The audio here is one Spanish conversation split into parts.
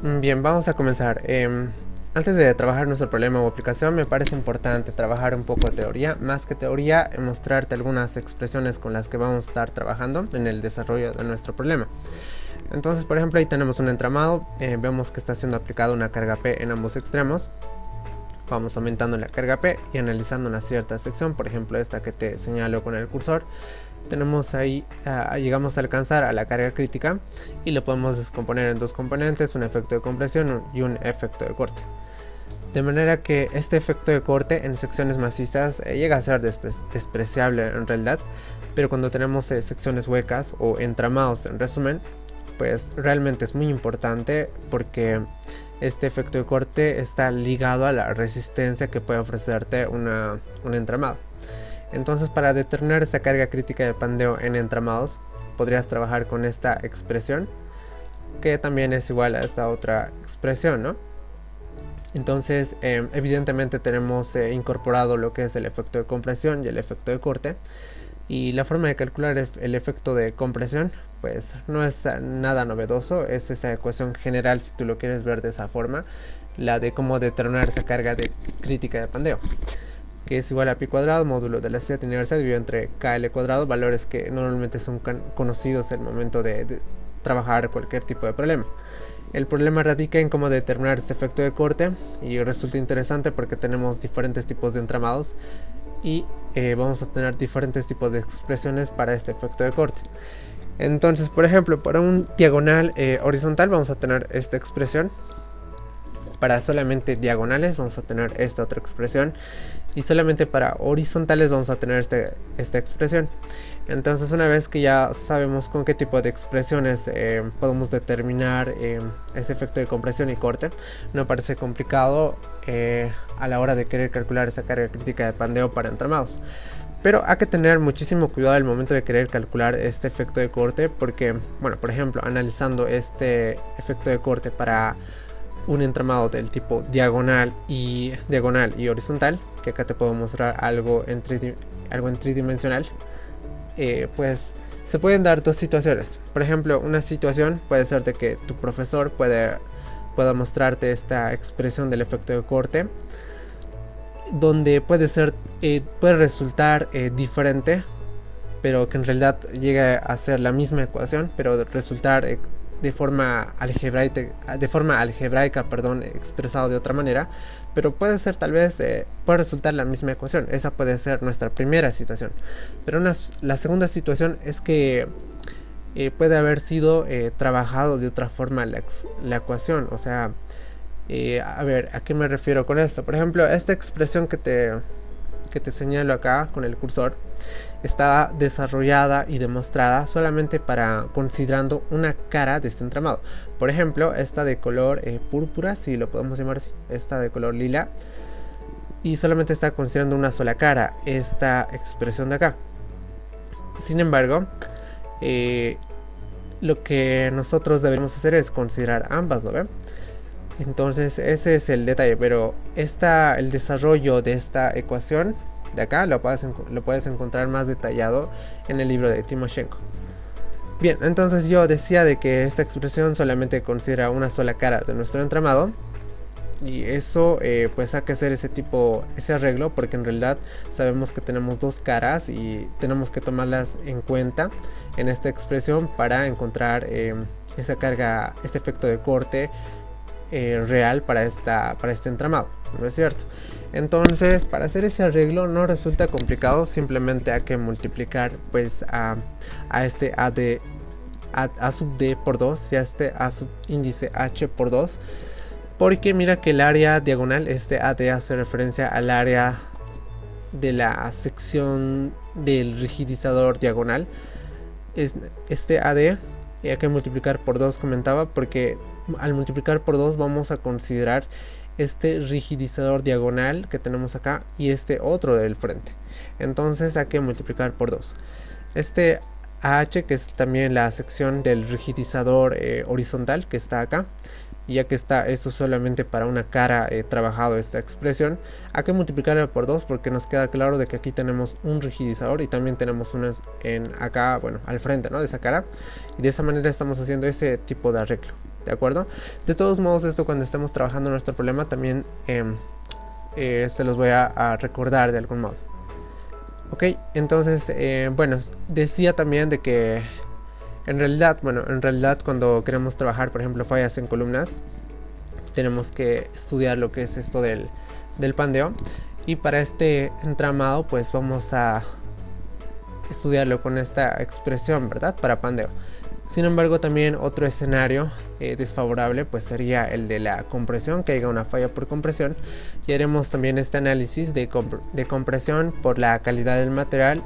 Bien, vamos a comenzar. Antes de trabajar nuestro problema o aplicación, me parece importante trabajar un poco de teoría. Más que teoría, mostrarte algunas expresiones con las que vamos a estar trabajando en el desarrollo de nuestro problema. Entonces, por ejemplo, ahí tenemos un entramado. Vemos que está siendo aplicada una carga P en ambos extremos. Vamos aumentando la carga P y analizando una cierta sección, por ejemplo esta que te señalo con el cursor. Tenemos ahí, llegamos a alcanzar a la carga crítica y lo podemos descomponer en dos componentes, un efecto de compresión y un efecto de corte. De manera que este efecto de corte en secciones macizas llega a ser despreciable en realidad, pero cuando tenemos secciones huecas o entramados en resumen, pues realmente es muy importante porque este efecto de corte está ligado a la resistencia que puede ofrecerte un entramado. Entonces, para determinar esa carga crítica de pandeo en entramados, podrías trabajar con esta expresión, que también es igual a esta otra expresión, ¿no? Entonces, evidentemente tenemos incorporado lo que es el efecto de compresión y el efecto de corte. Y la forma de calcular el efecto de compresión, pues no es nada novedoso, es esa ecuación general si tú lo quieres ver de esa forma, la de cómo determinar esa carga crítica de pandeo, que es igual a pi cuadrado módulo de la z universal dividido entre kl cuadrado, valores que normalmente son conocidos en el momento de trabajar cualquier tipo de problema. El problema radica en cómo determinar este efecto de corte y resulta interesante porque tenemos diferentes tipos de entramados y vamos a tener diferentes tipos de expresiones para este efecto de corte. Entonces, por ejemplo, para un diagonal horizontal vamos a tener esta expresión. Para solamente diagonales vamos a tener esta otra expresión. Y solamente para horizontales vamos a tener esta expresión. Entonces, una vez que ya sabemos con qué tipo de expresiones podemos determinar ese efecto de compresión y corte, no parece complicado a la hora de querer calcular esa carga crítica de pandeo para entramados. Pero hay que tener muchísimo cuidado al momento de querer calcular este efecto de corte, porque, bueno, por ejemplo, analizando este efecto de corte para un entramado del tipo diagonal y horizontal, que acá te puedo mostrar algo en tridimensional, pues se pueden dar dos situaciones. Por ejemplo, una situación puede ser de que tu profesor pueda mostrarte esta expresión del efecto de corte, donde puede resultar diferente, pero que en realidad llegue a ser la misma ecuación, pero resultar de forma algebraica, expresado de otra manera, pero puede ser tal vez, puede resultar la misma ecuación. Esa puede ser nuestra primera situación. Pero la segunda situación es que puede haber sido trabajado de otra forma la ecuación. O sea, a ver, ¿a qué me refiero con esto? Por ejemplo, esta expresión que te señalo acá con el cursor está desarrollada y demostrada solamente considerando una cara de este entramado. Por ejemplo, esta de color púrpura, si lo podemos llamar así, esta de color lila, y solamente está considerando una sola cara, esta expresión de acá. Sin embargo, lo que nosotros deberíamos hacer es considerar ambas, ¿no ven? Entonces ese es el detalle, pero el desarrollo de esta ecuación de acá lo puedes encontrar más detallado en el libro de Timoshenko. Bien, entonces yo decía de que esta expresión solamente considera una sola cara de nuestro entramado, y eso pues hay que hacer ese arreglo, porque en realidad sabemos que tenemos dos caras y tenemos que tomarlas en cuenta en esta expresión para encontrar esa carga, este efecto de corte real para este entramado, ¿no es cierto? Entonces, para hacer ese arreglo no resulta complicado, simplemente hay que multiplicar pues a este a sub d por 2 y a este a sub índice h por 2, porque mira que el área diagonal, este AD hace referencia al área de la sección del rigidizador diagonal. Este AD hay que multiplicar por 2, comentaba, porque al multiplicar por 2 vamos a considerar este rigidizador diagonal que tenemos acá y este otro del frente. Entonces hay que multiplicar por 2. Este AH, que es también la sección del rigidizador horizontal que está acá, y ya que está esto solamente para una cara trabajado esta expresión, hay que multiplicarla por 2 porque nos queda claro de que aquí tenemos un rigidizador y también tenemos acá, bueno, al frente, ¿no?, de esa cara, y de esa manera estamos haciendo ese tipo de arreglo. ¿de acuerdo? De todos modos, esto cuando estemos trabajando nuestro problema también se los voy a recordar de algún modo. Ok, entonces, bueno, decía también de que en realidad cuando queremos trabajar, por ejemplo, fallas en columnas, tenemos que estudiar lo que es esto del pandeo. Y para este entramado, pues vamos a estudiarlo con esta expresión, ¿verdad? Para pandeo. Sin embargo, también otro escenario desfavorable pues sería el de la compresión, que haya una falla por compresión, y haremos también este análisis de compresión por la calidad del material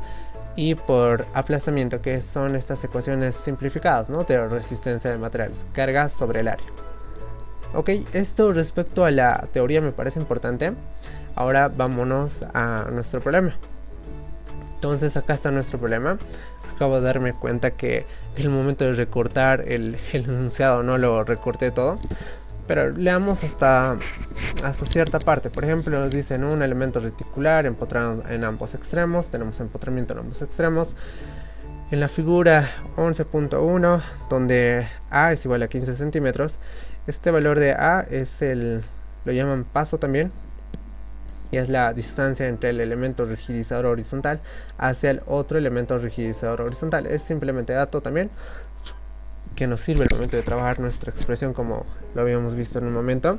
y por aplazamiento, que son estas ecuaciones simplificadas, ¿no? De resistencia de materiales, carga sobre el área. Ok, esto respecto a la teoría me parece importante. Ahora vámonos a nuestro problema. Entonces acá está nuestro problema. Acabo de darme cuenta que en el momento de recortar el enunciado no lo recorté todo, pero leamos hasta cierta parte. Por ejemplo, nos dicen un elemento reticular empotrado en ambos extremos. Tenemos empotramiento en ambos extremos. En la figura 11.1, donde A es igual a 15 centímetros, este valor de A es lo llaman paso también, y es la distancia entre el elemento rigidizador horizontal hacia el otro elemento rigidizador horizontal. Es simplemente dato también que nos sirve al momento de trabajar nuestra expresión, como lo habíamos visto en un momento.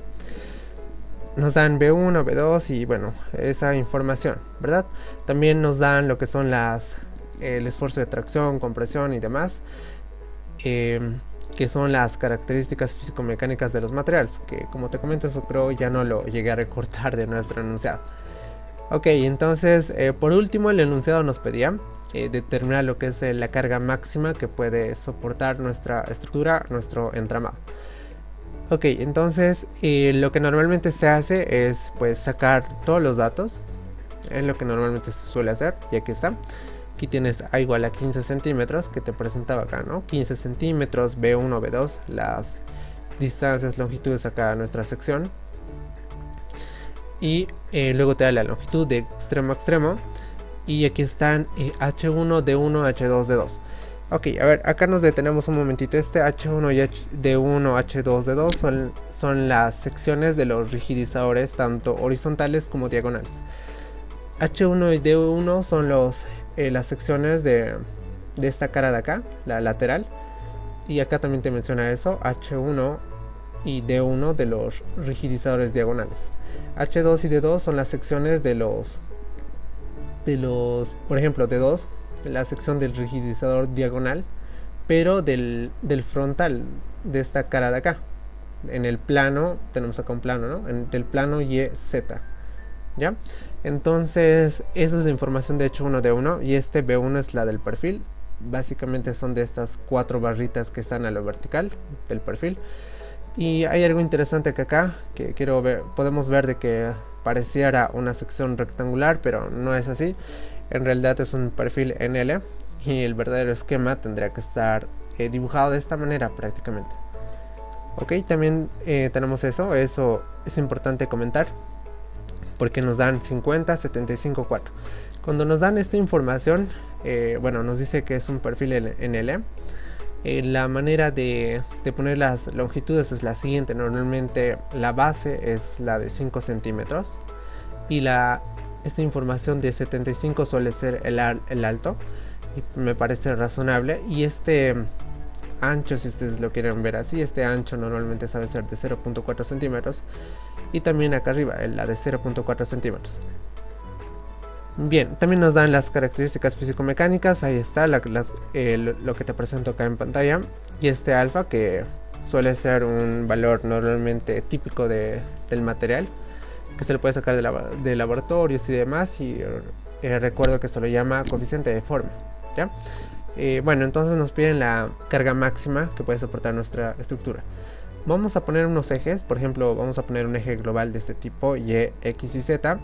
Nos dan B1, B2 y bueno, esa información, ¿verdad? También nos dan lo que son el esfuerzo de tracción, compresión y demás, que son las características físico-mecánicas de los materiales, que como te comento, eso creo ya no lo llegué a recortar de nuestro enunciado. Ok, entonces por último el enunciado nos pedía determinar lo que es la carga máxima que puede soportar nuestra estructura, nuestro entramado. Ok, entonces lo que normalmente se hace es pues sacar todos los datos, es lo que normalmente se suele hacer, y aquí está. Aquí tienes A igual a 15 centímetros que te presentaba acá, ¿no? 15 centímetros, B1, B2, las distancias, longitudes acá a nuestra sección. Y luego te da la longitud de extremo a extremo. Y aquí están H1, D1, H2, D2. Ok, a ver, acá nos detenemos un momentito. Este H1 y D1, H2, D2 son las secciones de los rigidizadores, tanto horizontales como diagonales. H1 y D1 son las secciones de esta cara de acá, la lateral, y acá también te menciona eso, H1 y D1 de los rigidizadores diagonales. H2 y D2 son las secciones de los por ejemplo, D2, la sección del rigidizador diagonal, pero del frontal de esta cara de acá. En el plano, tenemos acá un plano, ¿no? En el plano YZ, ¿ya? Entonces esa es la información de H1 D1, y este B1 es la del perfil. Básicamente son de estas 4 barritas que están a lo vertical del perfil. Y hay algo interesante que acá que quiero ver. Podemos ver de que pareciera una sección rectangular, pero no es así. En realidad es un perfil en L, y el verdadero esquema tendría que estar dibujado de esta manera prácticamente. Ok, también tenemos eso es importante comentar, porque nos dan 50, 75, 4. Cuando nos dan esta información, bueno, nos dice que es un perfil en L. La manera de poner las longitudes es la siguiente. Normalmente la base es la de 5 centímetros, y esta información de 75 suele ser el alto, y me parece razonable. Y este ancho, si ustedes lo quieren ver así, este ancho normalmente sabe ser de 0.4 centímetros, y también acá arriba la de 0.4 centímetros. Bien, también nos dan las características físico-mecánicas. Ahí está lo que te presento acá en pantalla, y este alfa, que suele ser un valor normalmente típico del material, que se le puede sacar de laboratorios y demás, y recuerdo que se lo llama coeficiente de forma, ¿ya? Bueno, entonces nos piden la carga máxima que puede soportar nuestra estructura. Vamos a poner unos ejes, por ejemplo, vamos a poner un eje global de este tipo, Y, X y Z.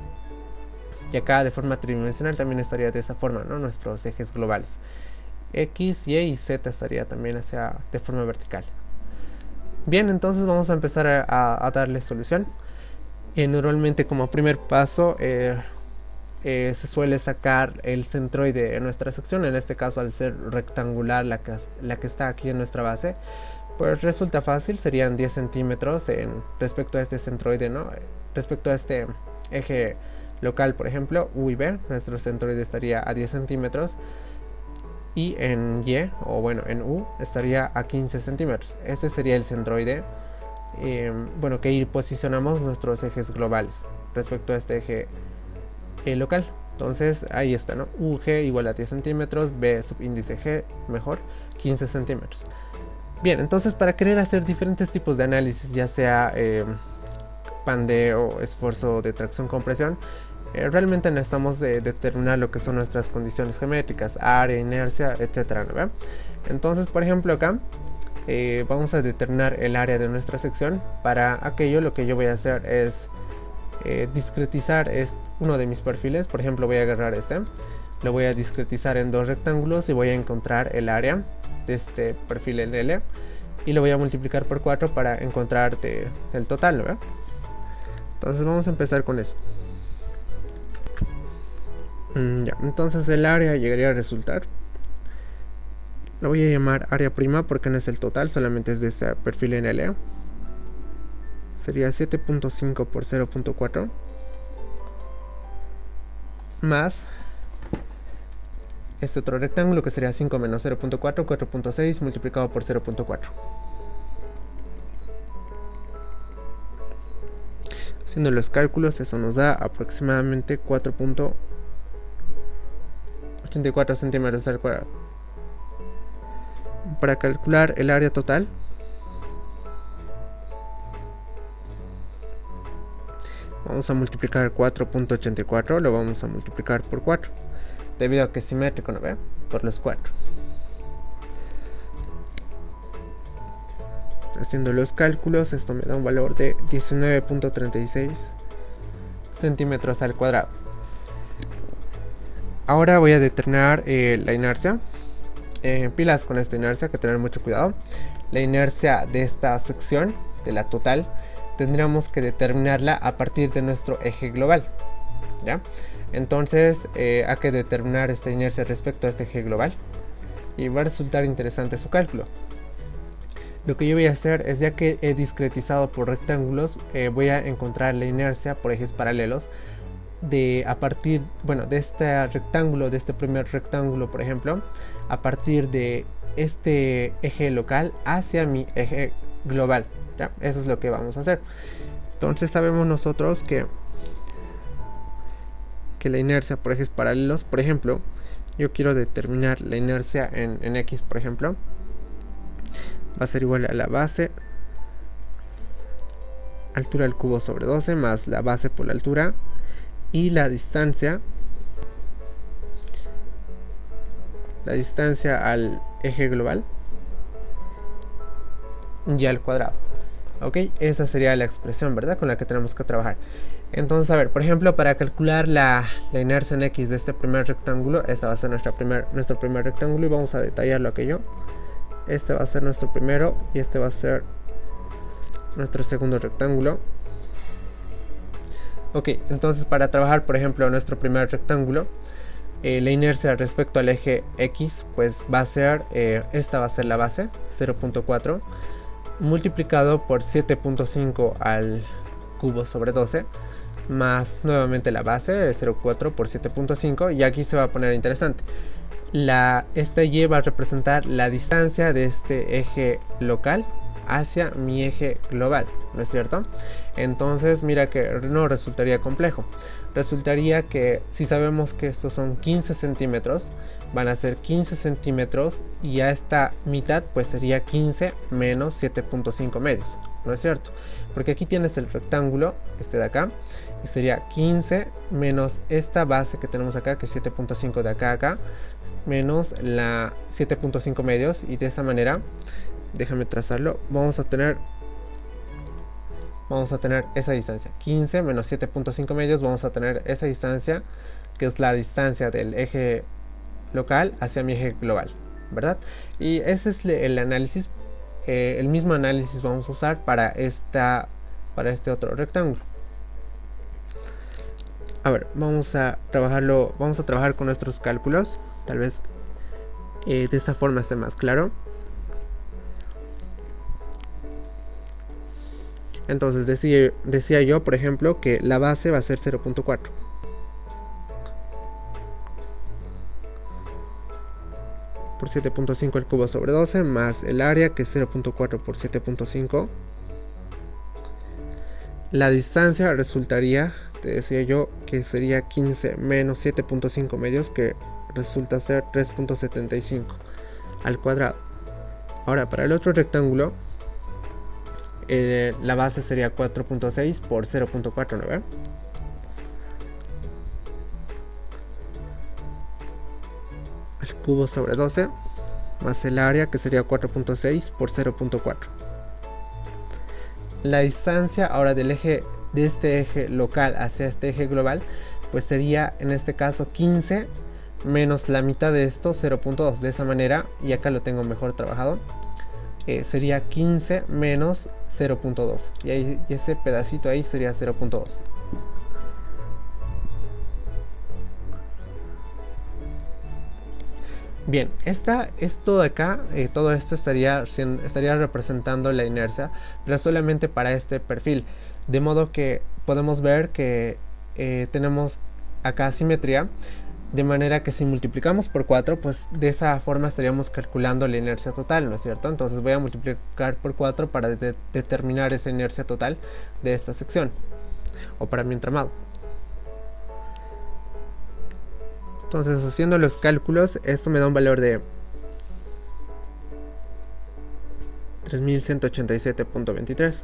Y acá de forma tridimensional también estaría de esa forma, ¿no? Nuestros ejes globales. X, Y y Z estaría también de forma vertical. Bien, entonces vamos a empezar a darle solución. Normalmente como primer paso se suele sacar el centroide de nuestra sección. En este caso, al ser rectangular la que está aquí en nuestra base, Pues resulta fácil, serían 10 centímetros respecto a este centroide, ¿no? Respecto a este eje local, por ejemplo, U y B, nuestro centroide estaría a 10 centímetros. Y en Y, o bueno, en U, estaría a 15 centímetros. Este sería el centroide, bueno, que posicionamos nuestros ejes globales respecto a este eje local. Entonces, ahí está, ¿no? UG igual a 10 centímetros, B subíndice G, mejor, 15 centímetros. Bien, entonces para querer hacer diferentes tipos de análisis, ya sea PAND o esfuerzo de tracción-compresión, realmente necesitamos determinar lo que son nuestras condiciones geométricas, área, inercia, etcétera, ¿no? Entonces, por ejemplo, acá vamos a determinar el área de nuestra sección. Para aquello, lo que yo voy a hacer es discretizar uno de mis perfiles. Por ejemplo, voy a agarrar lo voy a discretizar en dos rectángulos y voy a encontrar el área de este perfil en L y lo voy a multiplicar por 4 para encontrar el total, ¿no? Entonces vamos a empezar con eso. Ya, entonces el área llegaría a resultar, lo voy a llamar área prima porque no es el total, solamente es de ese perfil en L. Sería 7.5 por 0.4 más este otro rectángulo que sería 5 menos 0.4, 4.6 multiplicado por 0.4. Haciendo los cálculos, eso nos da aproximadamente 4.84 centímetros al cuadrado. Para calcular el área total, vamos a multiplicar 4.84, lo vamos a multiplicar por 4, debido a que es simétrico, ¿no ve? Por los 4. Haciendo los cálculos, esto me da un valor de 19.36 centímetros al cuadrado. Ahora voy a determinar la inercia. Pilas con esta inercia, hay que tener mucho cuidado. La inercia de esta sección, de la total, tendríamos que determinarla a partir de nuestro eje global, ¿ya? Entonces hay que determinar esta inercia respecto a este eje global y va a resultar interesante su cálculo. Lo que yo voy a hacer es, ya que he discretizado por rectángulos, voy a encontrar la inercia por ejes paralelos a partir, bueno, de este rectángulo, de este primer rectángulo, por ejemplo, a partir de este eje local hacia mi eje global, ¿ya? Eso es lo que vamos a hacer. Entonces sabemos nosotros que la inercia por ejes paralelos, por ejemplo, yo quiero determinar la inercia en X, por ejemplo, va a ser igual a la base altura al cubo sobre 12 más la base por la altura y la distancia al eje global y al cuadrado. Ok, esa sería la expresión, ¿verdad?, con la que tenemos que trabajar. Entonces, a ver, por ejemplo, para calcular la inercia en X de este primer rectángulo, esta va a ser nuestro primer rectángulo y vamos a detallarlo aquello. Este va a ser nuestro primero y este va a ser nuestro segundo rectángulo. Ok, entonces para trabajar, por ejemplo, nuestro primer rectángulo, la inercia respecto al eje X, pues va a ser, esta va a ser la base, 0.4, multiplicado por 7.5 al cubo sobre 12, más nuevamente la base, 0.4 por 7.5, y aquí se va a poner interesante. Esta Y va a representar la distancia de este eje local hacia mi eje global, ¿no es cierto? Entonces mira que no resultaría complejo. Resultaría que si sabemos que estos son 15 centímetros, van a ser 15 centímetros y a esta mitad pues sería 15 menos 7.5 medios, ¿no es cierto? Porque aquí tienes el rectángulo, este de acá, y sería 15 menos esta base que tenemos acá, que es 7.5 de acá a acá, menos la 7.5 medios, y de esa manera, déjame trazarlo, vamos a tener esa distancia, 15 menos 7.5 medios, vamos a tener esa distancia, que es la distancia del eje local hacia mi eje global, ¿verdad? Y ese es el análisis, el mismo análisis vamos a usar para este otro rectángulo. A ver, vamos a trabajar con nuestros cálculos, tal vez de esa forma esté más claro. Entonces decía yo, por ejemplo, que la base va a ser 0.4. Por 7.5 al cubo sobre 12 más el área, que es 0.4 por 7.5. La distancia resultaría, te decía yo, que sería 15 menos 7.5 medios, que resulta ser 3.75 al cuadrado. Ahora, para el otro rectángulo, la base sería 4.6 por 0.49. Al cubo sobre 12 más el área, que sería 4.6 por 0.4. La distancia ahora del eje, de este eje local hacia este eje global, pues sería en este caso 15 menos la mitad de esto, 0.2. De esa manera, y acá lo tengo mejor trabajado, sería 15 menos 0.2, y ese pedacito ahí sería 0.2. Bien, esto de acá, todo esto estaría representando la inercia, pero solamente para este perfil, de modo que podemos ver que tenemos acá simetría, de manera que si multiplicamos por 4, pues de esa forma estaríamos calculando la inercia total, ¿no es cierto? Entonces voy a multiplicar por 4 para determinar esa inercia total de esta sección, o para mi entramado. Entonces, haciendo los cálculos, esto me da un valor de 3187.23.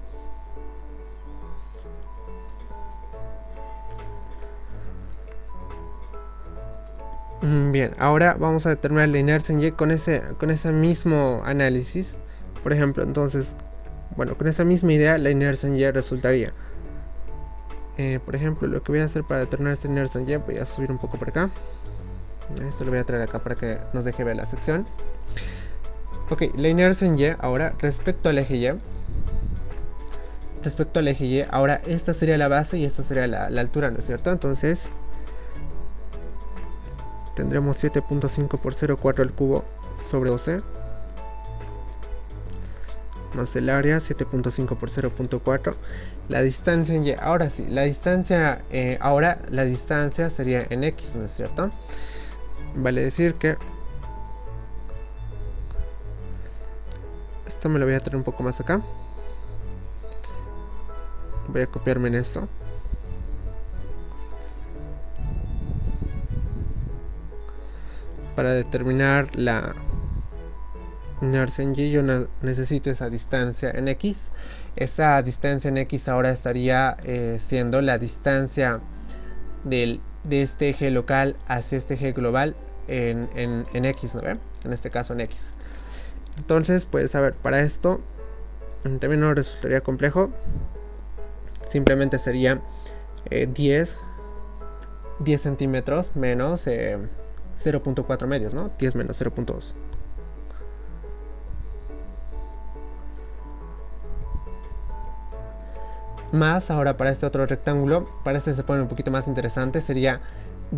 Bien, ahora vamos a determinar la inercia en Y con ese mismo análisis. Por ejemplo, entonces, bueno, con esa misma idea, la inercia en Y resultaría. Por ejemplo, lo que voy a hacer para determinar esta inercia en Y, voy a subir un poco por acá. Esto lo voy a traer acá para que nos deje ver la sección. Ok, la inercia en Y, ahora respecto al eje Y. Ahora esta sería la base y esta sería la altura, ¿no es cierto? Entonces tendremos 7.5 por 0.4 al cubo sobre 12. Más el área, 7.5 por 0.4. La distancia en Y, ahora sí, la distancia sería en X, ¿no es cierto? Vale decir que esto me lo voy a traer un poco más acá. Voy a copiarme en esto. Para determinar la inercia en Y, yo necesito esa distancia en X. Esa distancia en X ahora estaría siendo la distancia de este eje local hacia este eje global en X, ¿no? En este caso en X. Entonces, pues a ver, para esto también no resultaría complejo. Simplemente sería 10 centímetros menos 0.4 medios, ¿no? 10 menos 0.2. Más ahora para este otro rectángulo, para este se pone un poquito más interesante, sería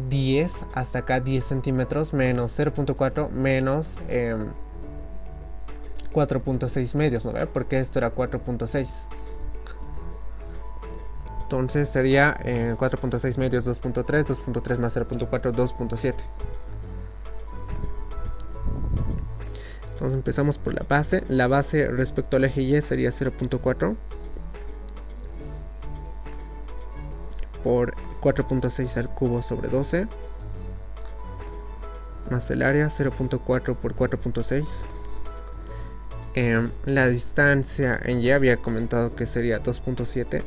10 hasta acá 10 centímetros menos 0.4 menos 4.6 medios, ¿no? Porque esto era 4.6. Entonces sería 4.6 medios 2.3, 2.3 más 0.4, 2.7. Entonces empezamos por la base. La base respecto al eje Y sería 0.4 por 4.6 al cubo sobre 12 más el área, 0.4 por 4.6. La distancia en Y había comentado que sería 2.7.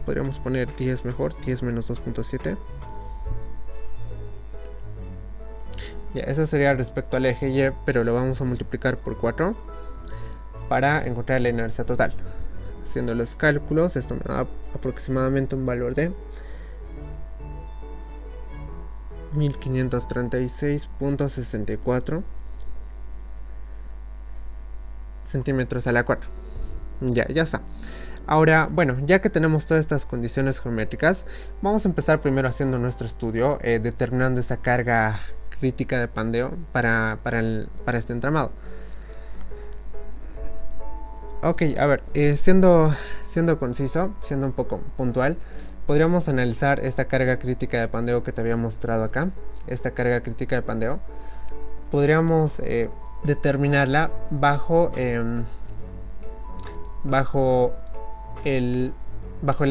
Podríamos poner 10 mejor, 10 menos 2.7. Ya, eso sería respecto al eje Y, pero lo vamos a multiplicar por 4 para encontrar la inercia total. Haciendo los cálculos, esto me da aproximadamente un valor de 1536.64 centímetros a la 4. Ya está. Ahora, bueno, ya que tenemos todas estas condiciones geométricas, vamos a empezar primero haciendo nuestro estudio, determinando esa carga crítica de pandeo para este entramado. Ok, a ver, siendo conciso, siendo un poco puntual, podríamos analizar esta carga crítica de pandeo que te había mostrado acá. Esta carga crítica de pandeo podríamos determinarla bajo el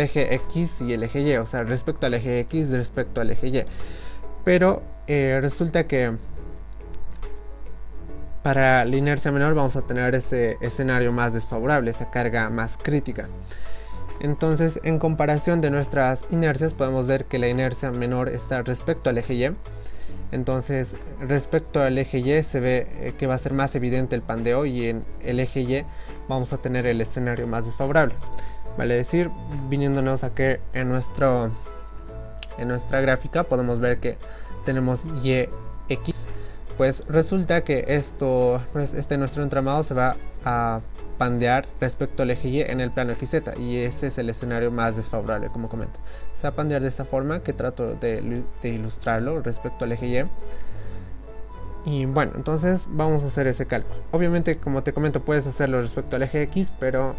eje X y el eje Y, o sea, respecto al eje X respecto al eje Y. Pero resulta que para la inercia menor vamos a tener ese escenario más desfavorable, esa carga más crítica. Entonces, en comparación de nuestras inercias, podemos ver que la inercia menor está respecto al eje Y. Entonces, respecto al eje Y se ve que va a ser más evidente el pandeo, y en el eje Y vamos a tener el escenario más desfavorable. Vale decir, viniéndonos aquí en nuestra gráfica, podemos ver que tenemos YX. Pues resulta que nuestro entramado se va a pandear respecto al eje Y en el plano XZ, y ese es el escenario más desfavorable, como comento. Se va a pandear de esta forma, que trato de ilustrarlo respecto al eje Y. Y bueno, entonces vamos a hacer ese cálculo. Obviamente, como te comento, puedes hacerlo respecto al eje X, pero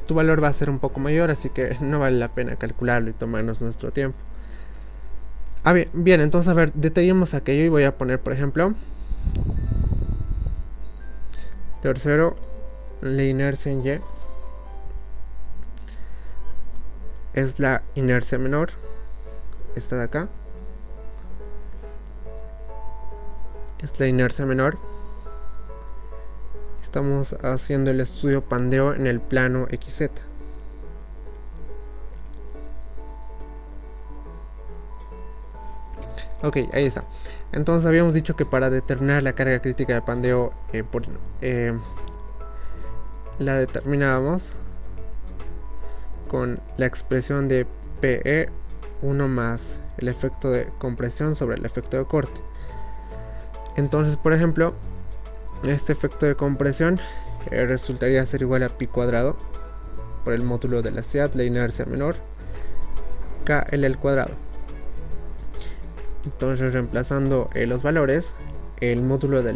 tu valor va a ser un poco mayor, así que no vale la pena calcularlo y tomarnos nuestro tiempo. Bien, entonces a ver, detallemos aquello y voy a poner, por ejemplo, tercero, la inercia en Y es la inercia menor, esta de acá es la inercia menor. Estamos haciendo el estudio pandeo en el plano XZ. Ok, ahí está. Entonces habíamos dicho que para determinar la carga crítica de pandeo la determinábamos con la expresión de PE 1 más el efecto de compresión sobre el efecto de corte. Entonces, por ejemplo, este efecto de compresión resultaría ser igual a pi cuadrado por el módulo de la elasticidad, la inercia menor, KL al cuadrado. Entonces, reemplazando los valores, el módulo de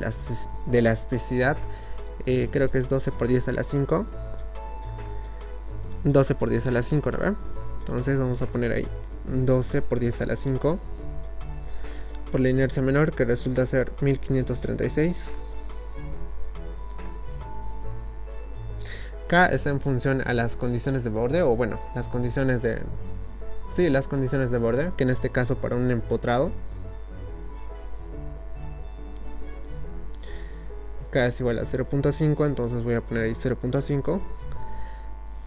elasticidad creo que es 12 por 10 a la 5. 12 por 10 a la 5, ¿no ve? Entonces vamos a poner ahí 12 por 10 a la 5 por la inercia menor, que resulta ser 1536. K está en función a las condiciones de borde, o bueno, las condiciones de borde, que en este caso para un empotrado K es igual a 0.5, entonces voy a poner ahí 0.5.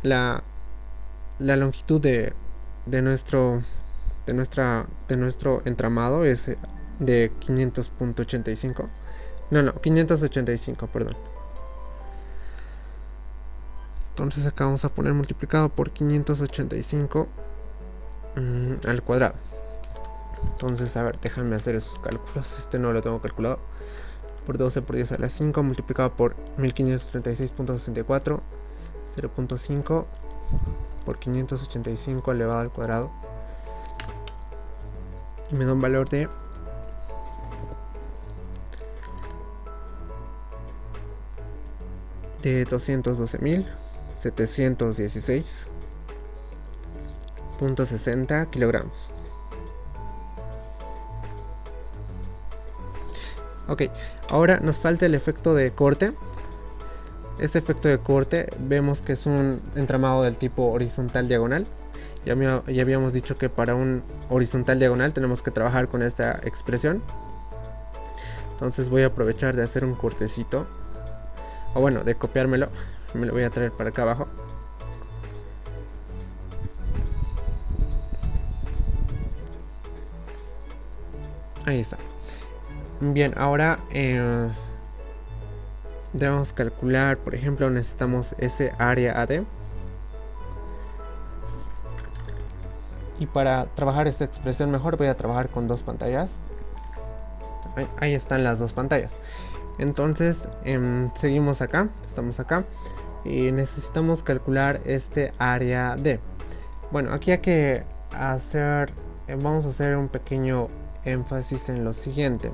La longitud de nuestro entramado es de 500.85. No, 585, perdón. Entonces acá vamos a poner multiplicado por 585 al cuadrado. Entonces, a ver, déjame hacer esos cálculos. Este no lo tengo calculado. Por 12 por 10 a la 5 multiplicado por 1536.64, 0.5 por 585 elevado al cuadrado, y me da un valor de 212.716.60 kilogramos. Ok, ahora nos falta el efecto de corte. Este efecto de corte vemos que es un entramado del tipo horizontal diagonal. Ya habíamos dicho que para un horizontal diagonal tenemos que trabajar con esta expresión. Entonces voy a aprovechar de hacer un cortecito, o bueno, de copiármelo. Me lo voy a traer para acá abajo. Ahí está. Bien, ahora debemos calcular, por ejemplo, necesitamos ese área AD. Y para trabajar esta expresión mejor voy a trabajar con dos pantallas. Ahí están las dos pantallas. Entonces seguimos acá, estamos acá y necesitamos calcular este área D. Bueno, aquí hay que hacer, vamos a hacer un pequeño énfasis en lo siguiente.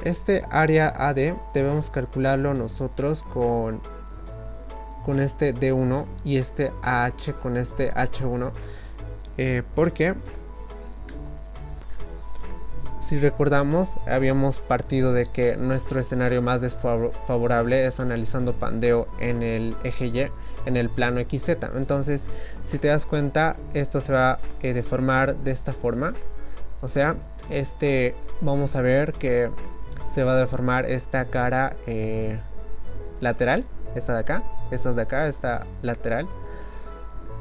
Este área AD debemos calcularlo nosotros con este D1 y este AH con este H1, porque si recordamos, habíamos partido de que nuestro escenario más desfavorable es analizando pandeo en el eje Y, en el plano XZ. Entonces, si te das cuenta, esto se va a deformar de esta forma. O sea, vamos a ver que se va a deformar esta cara lateral, esta de acá, esta lateral,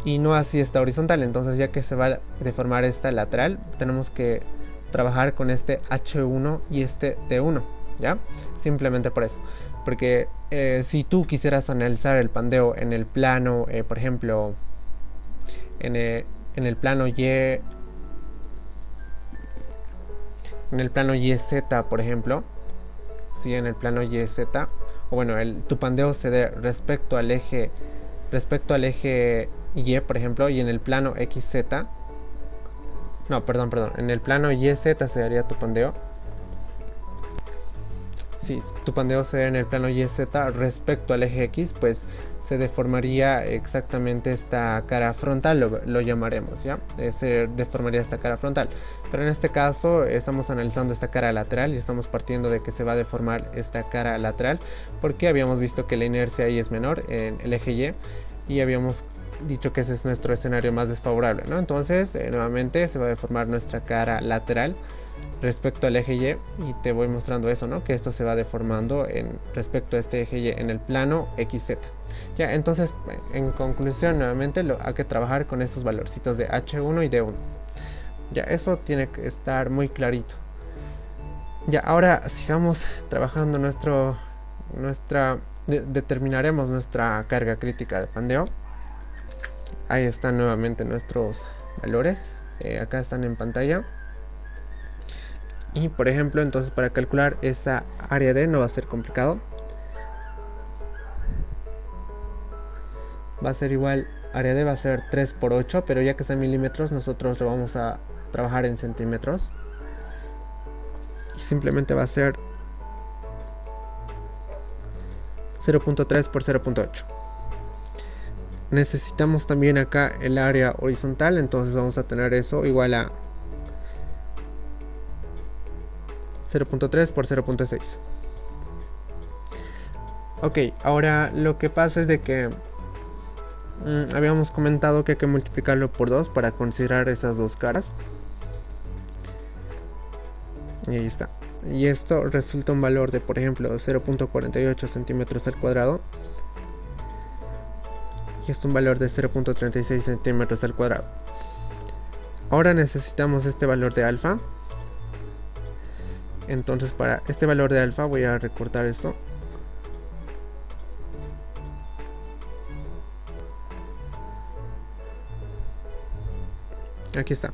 y no así esta horizontal. Entonces, ya que se va a deformar esta lateral, tenemos que trabajar con este H1 y este D1, ¿ya? Simplemente por eso, porque si tú quisieras analizar el pandeo en el plano, por ejemplo, en el plano Y, en el plano YZ, por ejemplo, si en el plano YZ, o bueno, tu pandeo se dé respecto al eje Y, por ejemplo, y en el plano XZ, no, perdón, en el plano YZ se daría tu pandeo. Si tu pandeo se da en el plano YZ respecto al eje X, pues se deformaría exactamente esta cara frontal, lo llamaremos, ¿ya? Se deformaría esta cara frontal. Pero en este caso estamos analizando esta cara lateral y estamos partiendo de que se va a deformar esta cara lateral, porque habíamos visto que la inercia ahí es menor en el eje y habíamos dicho que ese es nuestro escenario más desfavorable, ¿no? Entonces nuevamente se va a deformar nuestra cara lateral respecto al eje Y, y te voy mostrando eso, ¿no? Que esto se va deformando respecto a este eje Y en el plano XZ. Ya, entonces en conclusión, nuevamente hay que trabajar con estos valorcitos de H1 y D1. Ya, eso tiene que estar muy clarito. Ya, ahora sigamos trabajando determinaremos nuestra carga crítica de pandeo. Ahí están nuevamente nuestros valores, acá están en pantalla. Y por ejemplo, entonces para calcular esa área D no va a ser complicado. Va a ser igual, área D va a ser 3 por 8, pero ya que es en milímetros, nosotros lo vamos a trabajar en centímetros. Y simplemente va a ser 0.3 por 0.8. Necesitamos también acá el área horizontal, entonces vamos a tener eso igual a 0.3 por 0.6. Ok, ahora lo que pasa es de que habíamos comentado que hay que multiplicarlo por 2 para considerar esas dos caras. Y ahí está. Y esto resulta un valor de, por ejemplo, 0.48 centímetros al cuadrado. Y esto un valor de 0.36 centímetros al cuadrado. Ahora necesitamos este valor de alfa. Entonces para este valor de alfa voy a recortar esto. Aquí está.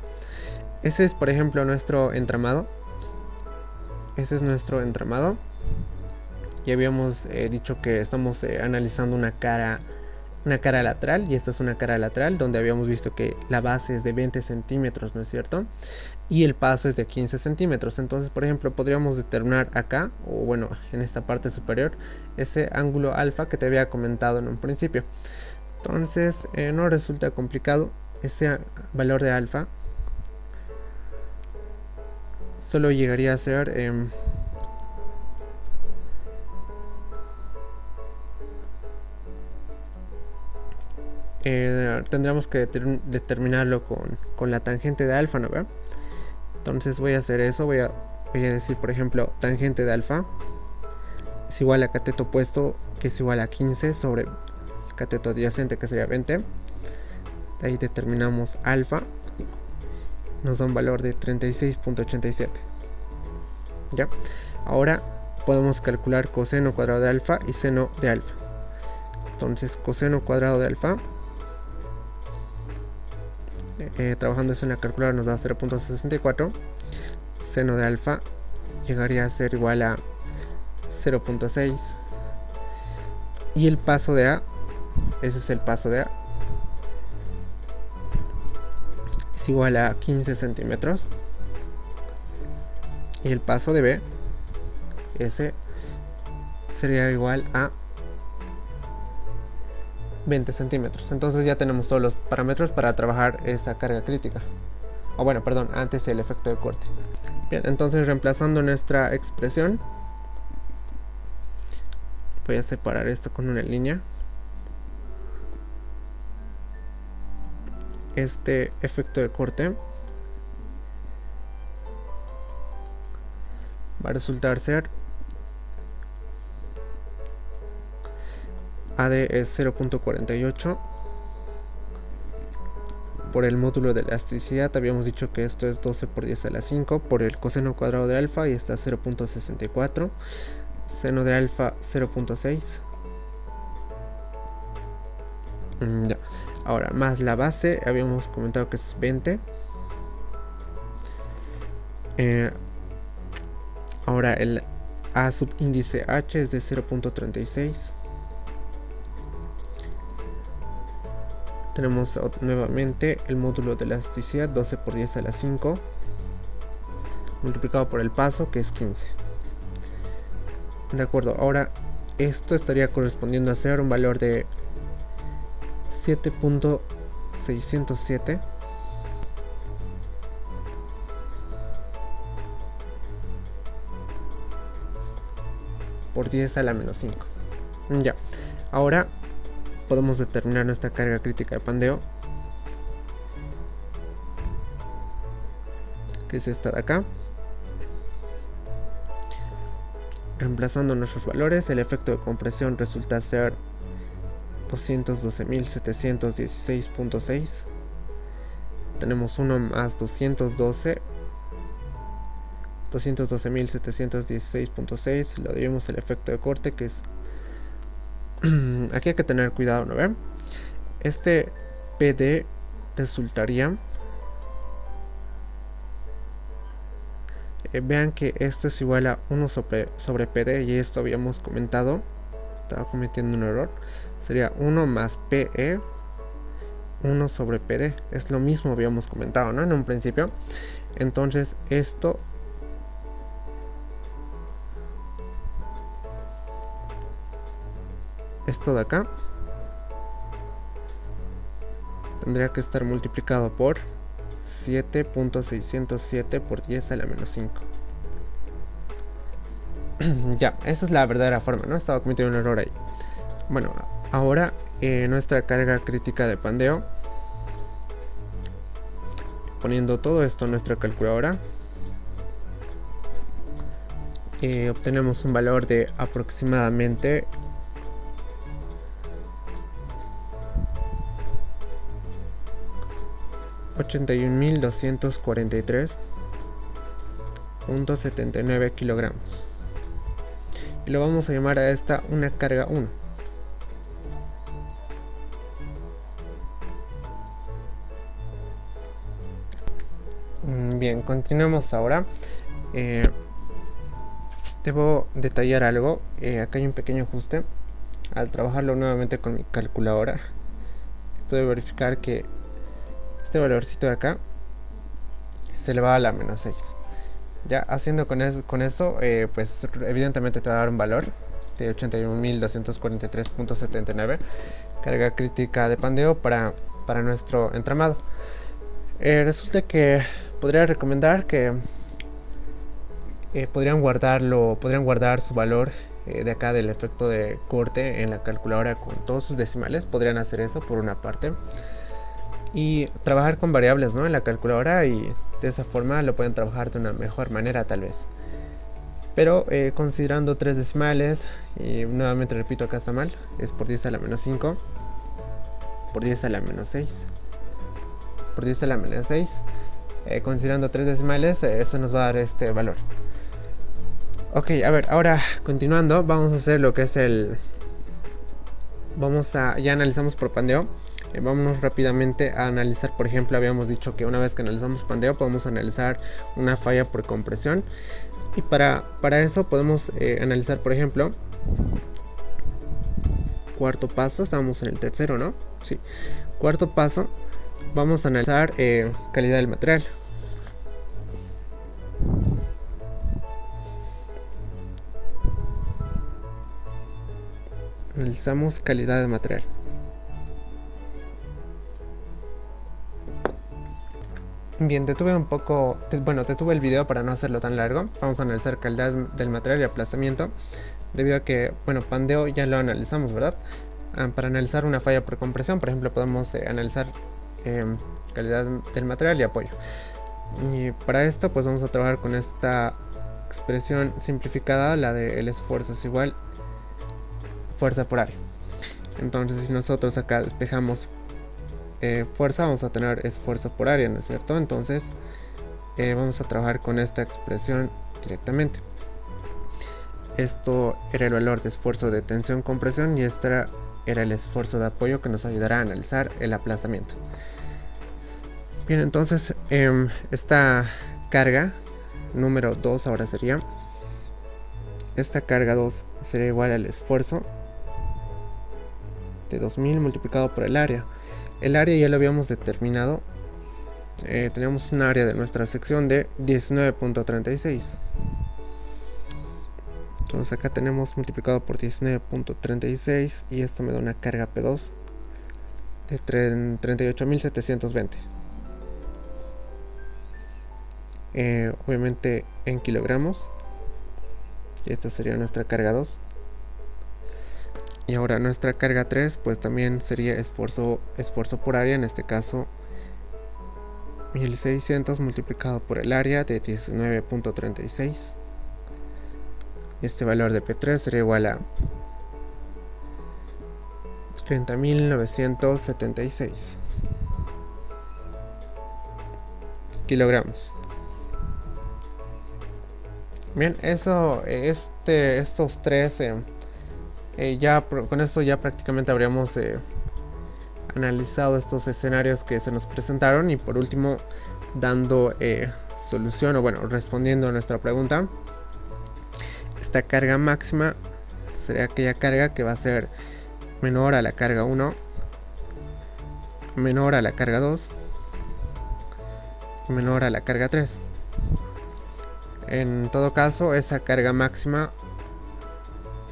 Ese es, por ejemplo, nuestro entramado. Ese es nuestro entramado. Ya habíamos dicho que estamos analizando una cara lateral, y esta es una cara lateral donde habíamos visto que la base es de 20 centímetros, ¿no es cierto? Y el paso es de 15 centímetros. Entonces, por ejemplo, podríamos determinar acá, o bueno, en esta parte superior, ese ángulo alfa que te había comentado en un principio. Entonces, no resulta complicado. Ese valor de alfa solo llegaría a ser tendríamos que determinarlo con la tangente de alfa, ¿no? ¿Ve? Entonces voy a hacer eso, voy a decir, por ejemplo, tangente de alfa es igual a cateto opuesto, que es igual a 15 sobre el cateto adyacente, que sería 20. De ahí determinamos alfa, nos da un valor de 36.87. ya, ahora podemos calcular coseno cuadrado de alfa y seno de alfa. Entonces coseno cuadrado de alfa, trabajando eso en la calculadora, nos da 0.64. Seno de alfa llegaría a ser igual a 0.6. Y el paso de A, ese es el paso de A, es igual a 15 centímetros. Y el paso de B S sería igual a 20 centímetros. Entonces ya tenemos todos los parámetros para trabajar esa carga crítica. O bueno, perdón, antes el efecto de corte. Bien, entonces reemplazando nuestra expresión, voy a separar esto con una línea. Este efecto de corte va a resultar ser AD es 0.48 por el módulo de elasticidad. Habíamos dicho que esto es 12 por 10 a la 5 por el coseno cuadrado de alfa, y está 0.64, seno de alfa 0.6. Ya. Ahora, más la base, habíamos comentado que es 20. Ahora el A subíndice H es de 0.36. Tenemos nuevamente el módulo de elasticidad, 12 por 10 a la 5, multiplicado por el paso, que es 15. De acuerdo, ahora esto estaría correspondiendo a ser un valor de 7.607 por 10 a la menos 5. Ya, ahora podemos determinar nuestra carga crítica de pandeo, que es esta de acá. Reemplazando nuestros valores, el efecto de compresión resulta ser 212.716.6. Tenemos 1 más 212.716.6. Lo debemos el efecto de corte, que es aquí hay que tener cuidado, ¿no ven? Este PD resultaría, vean que esto es igual a 1 sobre PD, y esto habíamos comentado, estaba cometiendo un error, sería 1 más PE 1 sobre PD, es lo mismo habíamos comentado, ¿no? En un principio. Entonces esto de acá tendría que estar multiplicado por 7.607 por 10 a la menos 5. Ya, esa es la verdadera forma, ¿no? Estaba cometiendo un error ahí. Bueno, ahora nuestra carga crítica de pandeo, poniendo todo esto en nuestra calculadora, obtenemos un valor de aproximadamente 81.243.79 kilogramos. Y lo vamos a llamar a esta una carga 1. Bien, continuemos ahora. Debo detallar algo. Acá hay un pequeño ajuste. Al trabajarlo nuevamente con mi calculadora, puedo verificar que este valorcito de acá se le va a la menos 6. Ya haciendo con eso, pues evidentemente te va a dar un valor de 81.243.79 carga crítica de pandeo para nuestro entramado. Resulta que podría recomendar que podrían guardar su valor de acá del efecto de corte en la calculadora con todos sus decimales. Podrían hacer eso por una parte y trabajar con variables, ¿no?, en la calculadora, y de esa forma lo pueden trabajar de una mejor manera tal vez. Pero considerando 3 decimales, y nuevamente repito, acá está mal, es por 10 a la menos 5, por 10 a la menos 6, por 10 a la menos 6, considerando 3 decimales, eso nos va a dar este valor. Ok, a ver, ahora continuando, vamos a hacer lo que es ya analizamos por pandeo. Vámonos rápidamente a analizar, por ejemplo, habíamos dicho que una vez que analizamos pandeo podemos analizar una falla por compresión, y para eso podemos analizar, por ejemplo, cuarto paso. Estamos en el tercero, ¿no? Sí, cuarto paso, vamos a analizar calidad del material. Analizamos calidad de material. Bien, detuve el video para no hacerlo tan largo. Vamos a analizar calidad del material y aplastamiento, debido a que, pandeo ya lo analizamos, ¿verdad? Para analizar una falla por compresión, por ejemplo, podemos analizar calidad del material y apoyo. Y para esto, pues vamos a trabajar con esta expresión simplificada, la de el esfuerzo es igual fuerza por área. Entonces, si nosotros acá despejamos fuerza, vamos a tener esfuerzo por área, ¿no es cierto? Entonces vamos a trabajar con esta expresión directamente. Esto era el valor de esfuerzo de tensión compresión y este era el esfuerzo de apoyo que nos ayudará a analizar el aplastamiento. Bien, entonces esta carga número 2 ahora sería, esta carga 2 sería igual al esfuerzo de 2000 multiplicado por el área. El área ya lo habíamos determinado. Tenemos un área de nuestra sección de 19.36. Entonces acá tenemos multiplicado por 19.36 y esto me da una carga P2 de 38.720. Obviamente en kilogramos. Y esta sería nuestra carga 2. Y ahora nuestra carga 3 pues también sería esfuerzo por área, en este caso 1600 multiplicado por el área de 19.36. Este valor de P3 sería igual a 30.976 kilogramos. Bien, estos tres con esto ya prácticamente habríamos analizado estos escenarios que se nos presentaron, y por último dando solución, o respondiendo a nuestra pregunta. Esta carga máxima sería aquella carga que va a ser menor a la carga 1, menor a la carga 2, menor a la carga 3. En todo caso, esa carga máxima,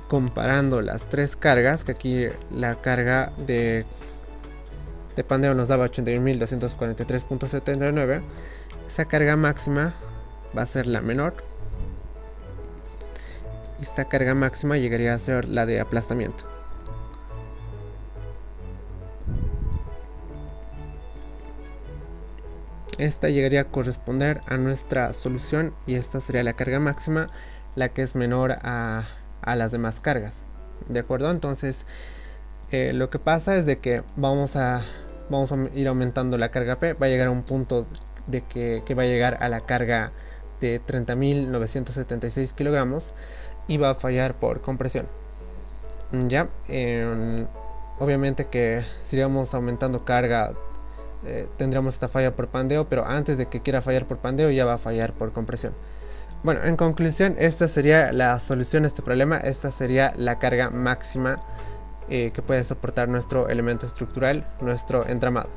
comparando las tres cargas, que aquí la carga de pandeo nos daba 81.243.79, esa carga máxima va a ser la menor. Esta carga máxima llegaría a ser la de aplastamiento. Esta llegaría a corresponder a nuestra solución, y esta sería la carga máxima, la que es menor a las demás cargas. ¿De acuerdo? Entonces lo que pasa es de que vamos a ir aumentando la carga P. Va a llegar a un punto de que va a llegar a la carga de 30.976 kilogramos y va a fallar por compresión. Ya, obviamente que si íbamos aumentando carga, tendríamos esta falla por pandeo, pero antes de que quiera fallar por pandeo ya va a fallar por compresión. Bueno, en conclusión, esta sería la solución a este problema. Esta sería la carga máxima que puede soportar nuestro elemento estructural, nuestro entramado.